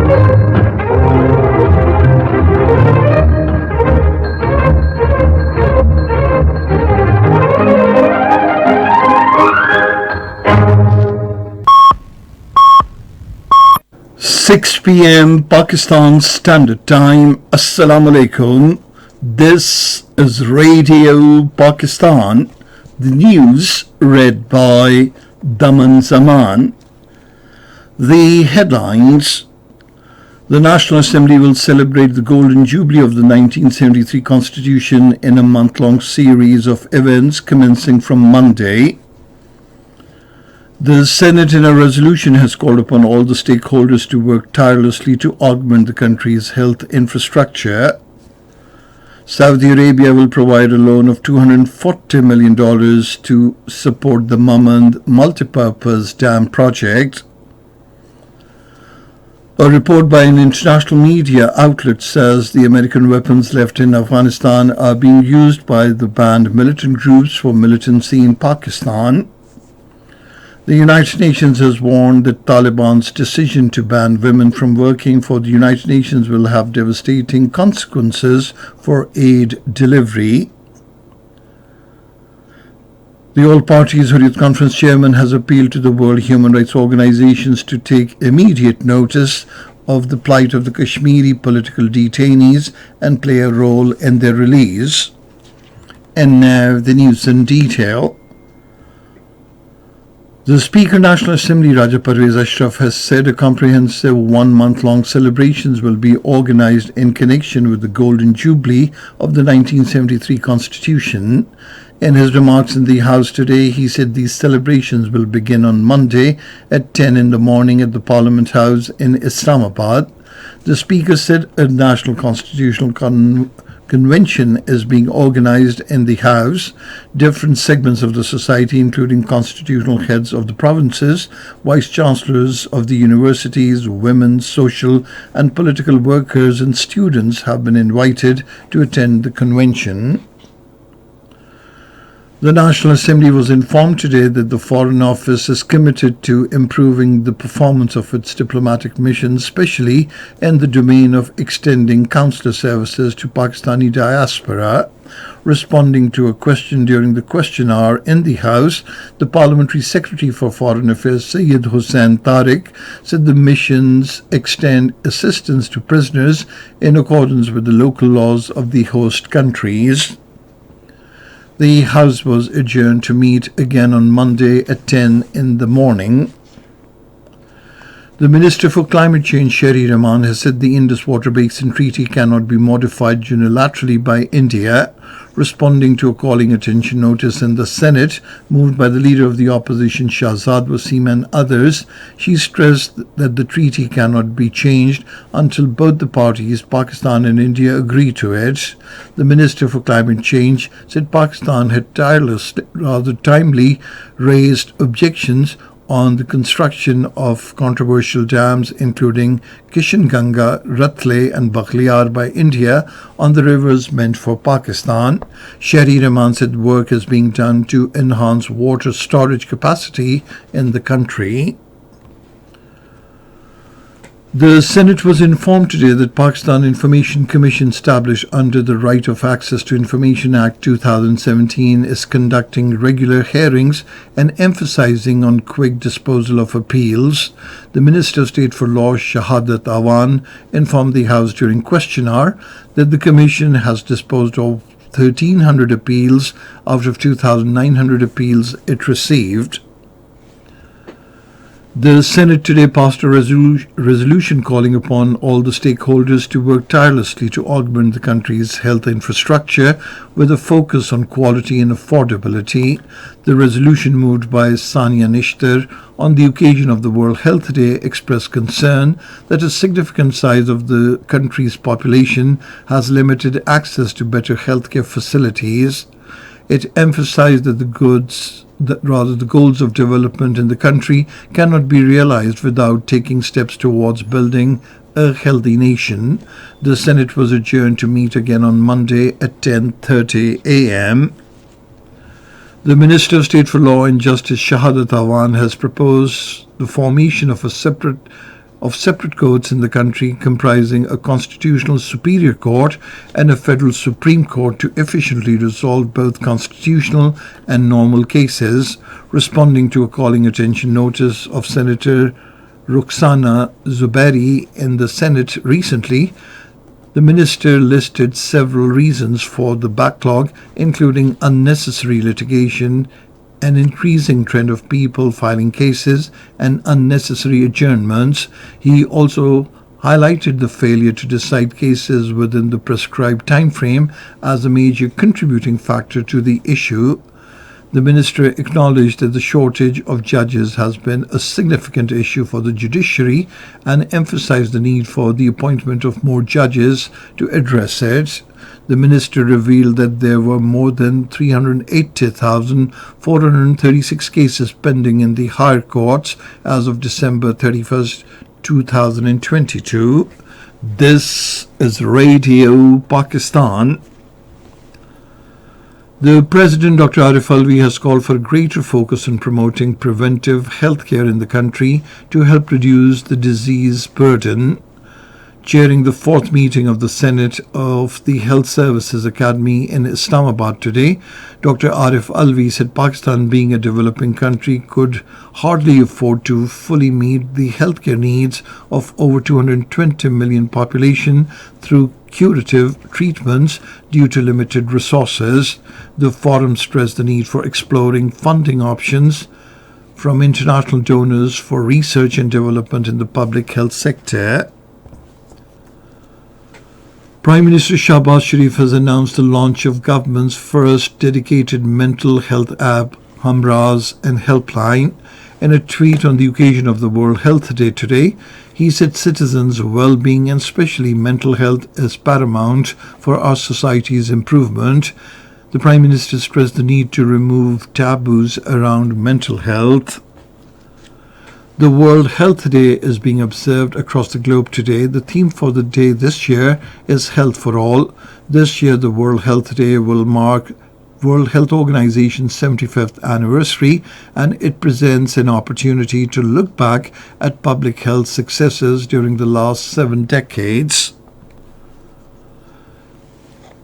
Six p.m. Pakistan Standard Time. Assalamu alaikum. This is Radio Pakistan. The news read by Daman Zaman. The headlines. The National Assembly will celebrate the Golden Jubilee of the 1973 Constitution in a month-long series of events commencing from Monday. The Senate in a resolution has called upon all the stakeholders to work tirelessly to augment the country's health infrastructure. Saudi Arabia will provide a loan of $240 million to support the Mamand multipurpose dam project. A report by an international media outlet says the American weapons left in Afghanistan are being used by the banned militant groups for militancy in Pakistan. The United Nations has warned that Taliban's decision to ban women from working for the United Nations will have devastating consequences for aid delivery. The All Parties Hurriyat Conference chairman has appealed to the World Human Rights Organizations to take immediate notice of the plight of the Kashmiri political detainees and play a role in their release. And now the news in detail. The Speaker National Assembly Raja Parvez Ashraf has said a comprehensive one-month-long celebrations will be organized in connection with the Golden Jubilee of the 1973 Constitution. In his remarks in the House today, he said these celebrations will begin on Monday at 10 in the morning at the Parliament House in Islamabad. The Speaker said a National Constitutional Convention is being organized in the House. Different segments of the society, including constitutional heads of the provinces, vice-chancellors of the universities, women, social and political workers and students have been invited to attend the convention. The National Assembly was informed today that the Foreign Office is committed to improving the performance of its diplomatic missions, especially in the domain of extending consular services to Pakistani diaspora. Responding to a question during the question hour in the House, the Parliamentary Secretary for Foreign Affairs Syed Hussain Tariq said the missions extend assistance to prisoners in accordance with the local laws of the host countries. The House was adjourned to meet again on Monday at 10 in the morning. The Minister for Climate Change, Sherry Rahman, has said the Indus Water Basin Treaty cannot be modified unilaterally by India. Responding to a calling attention notice in the Senate, moved by the Leader of the Opposition, Shahzad Wasim and others, she stressed that the treaty cannot be changed until both the parties, Pakistan and India, agree to it. The Minister for Climate Change said Pakistan had timely raised objections on the construction of controversial dams including Kishanganga, Ratle and Bakhliar by India on the rivers meant for Pakistan. Sherry Rahman said work is being done to enhance water storage capacity in the country. The Senate was informed today that Pakistan Information Commission, established under the Right of Access to Information Act 2017, is conducting regular hearings and emphasizing on quick disposal of appeals. The Minister of State for Law, Shahadat Awan, informed the House during question hour that the Commission has disposed of 1,300 appeals out of 2,900 appeals it received. The Senate today passed a resolution calling upon all the stakeholders to work tirelessly to augment the country's health infrastructure with a focus on quality and affordability. The resolution, moved by Sania Nishtar on the occasion of the World Health Day, expressed concern that a significant size of the country's population has limited access to better healthcare facilities. It emphasized that the goals of development in the country cannot be realized without taking steps towards building a healthy nation. The Senate was adjourned to meet again on Monday at 10:30 a.m. The Minister of State for Law and Justice, Shahadat Awan, has proposed the formation of of separate courts in the country comprising a constitutional superior court and a federal Supreme Court to efficiently resolve both constitutional and normal cases, responding to a calling attention notice of Senator Rukhsana Zubairi in the Senate recently. The minister listed several reasons for the backlog, including unnecessary litigation, an increasing trend of people filing cases, and unnecessary adjournments. He also highlighted the failure to decide cases within the prescribed time frame as a major contributing factor to the issue. The minister acknowledged that the shortage of judges has been a significant issue for the judiciary and emphasized the need for the appointment of more judges to address it. The minister revealed that there were more than 380,436 cases pending in the higher courts as of December 31st, 2022. This is Radio Pakistan. The President, Dr. Arif Alvi, has called for a greater focus on promoting preventive healthcare in the country to help reduce the disease burden. Chairing the fourth meeting of the Senate of the Health Services Academy in Islamabad today, Dr. Arif Alvi said Pakistan, being a developing country, could hardly afford to fully meet the healthcare needs of over 220 million population through curative treatments due to limited resources. The forum stressed the need for exploring funding options from international donors for research and development in the public health sector. Prime Minister Shahbaz Sharif has announced the launch of government's first dedicated mental health app, Hamraz and Helpline. In a tweet on the occasion of the World Health Day today, he said citizens' well-being and especially mental health is paramount for our society's improvement. The Prime Minister stressed the need to remove taboos around mental health. The World Health Day is being observed across the globe today. The theme for the day this year is Health for All. This year, the World Health Day will mark World Health Organization's 75th anniversary, and it presents an opportunity to look back at public health successes during the last 7 decades.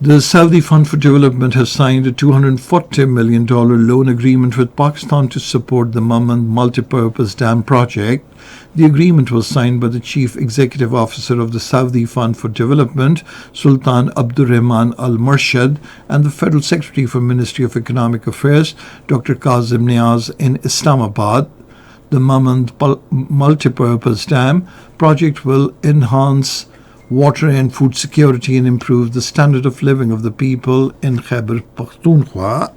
The Saudi Fund for Development has signed a $240 million loan agreement with Pakistan to support the Mamand multipurpose dam project. The agreement was signed by the Chief Executive Officer of the Saudi Fund for Development, Sultan Abdurrahman Al Murshid, and the Federal Secretary for Ministry of Economic Affairs, Dr. Kazim Niaz, in Islamabad. The Mamand multipurpose dam project will enhance water and food security and improve the standard of living of the people in Khyber Pakhtunkhwa.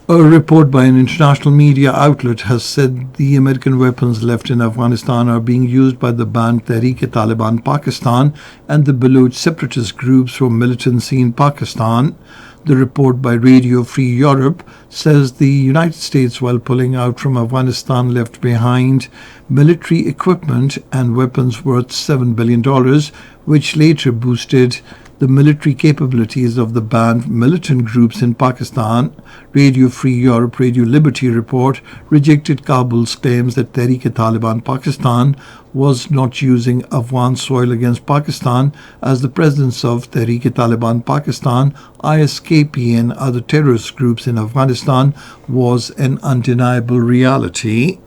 A report by an international media outlet has said the American weapons left in Afghanistan are being used by the banned Tehreek-e-Taliban Pakistan and the Baloch separatist groups for militancy in Pakistan. The report by Radio Free Europe says the United States, while pulling out from Afghanistan, left behind military equipment and weapons worth $7 billion, which later boosted the military capabilities of the banned militant groups in Pakistan. Radio Free Europe Radio Liberty report rejected Kabul's claims that Tehreek-e-Taliban Pakistan was not using Afghan soil against Pakistan, as the presence of Tehreek-e-Taliban Pakistan, ISKP and other terrorist groups in Afghanistan was an undeniable reality.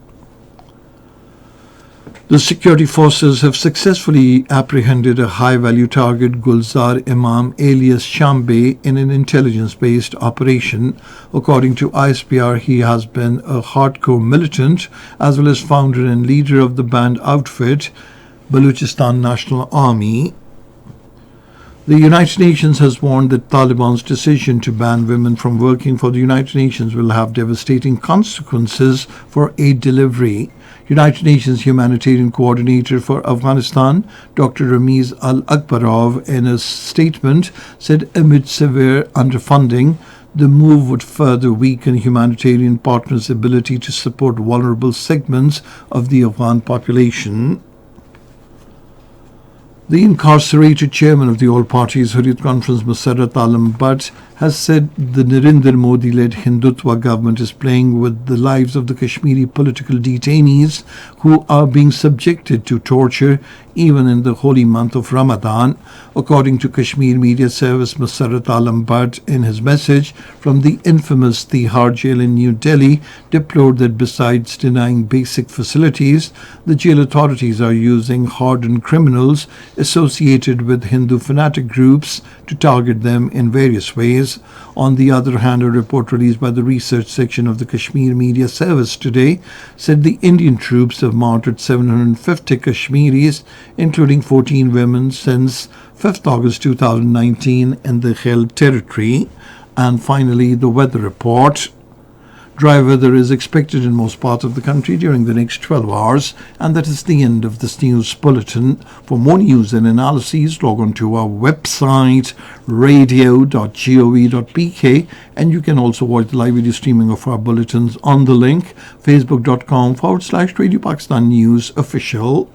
The security forces have successfully apprehended a high-value target, Gulzar Imam alias Shambe, in an intelligence-based operation. According to ISPR, he has been a hardcore militant as well as founder and leader of the banned outfit, Balochistan National Army. The United Nations has warned that Taliban's decision to ban women from working for the United Nations will have devastating consequences for aid delivery. United Nations Humanitarian Coordinator for Afghanistan, Dr. Ramiz Al-Akbarov, in a statement said amid severe underfunding, the move would further weaken humanitarian partners' ability to support vulnerable segments of the Afghan population. The incarcerated chairman of the All Parties Hurriyat Conference, Musarrat Alam Butt, has said the Narendra Modi-led Hindutva government is playing with the lives of the Kashmiri political detainees who are being subjected to torture even in the holy month of Ramadan. According to Kashmir Media Service, Musarrat Alam Butt, in his message from the infamous Tihar jail in New Delhi, deplored that besides denying basic facilities, the jail authorities are using hardened criminals associated with Hindu fanatic groups to target them in various ways. On the other hand, a report released by the research section of the Kashmir Media Service today said the Indian troops have martyred 750 Kashmiris, including 14 women, since 5th August 2019 in the held territory. And finally, the weather report. Dry weather is expected in most parts of the country during the next 12 hours. And that is the end of this news bulletin. For more news and analyses, log on to our website, radio.gov.pk, and you can also watch the live video streaming of our bulletins on the link, facebook.com/Radio Pakistan News Official.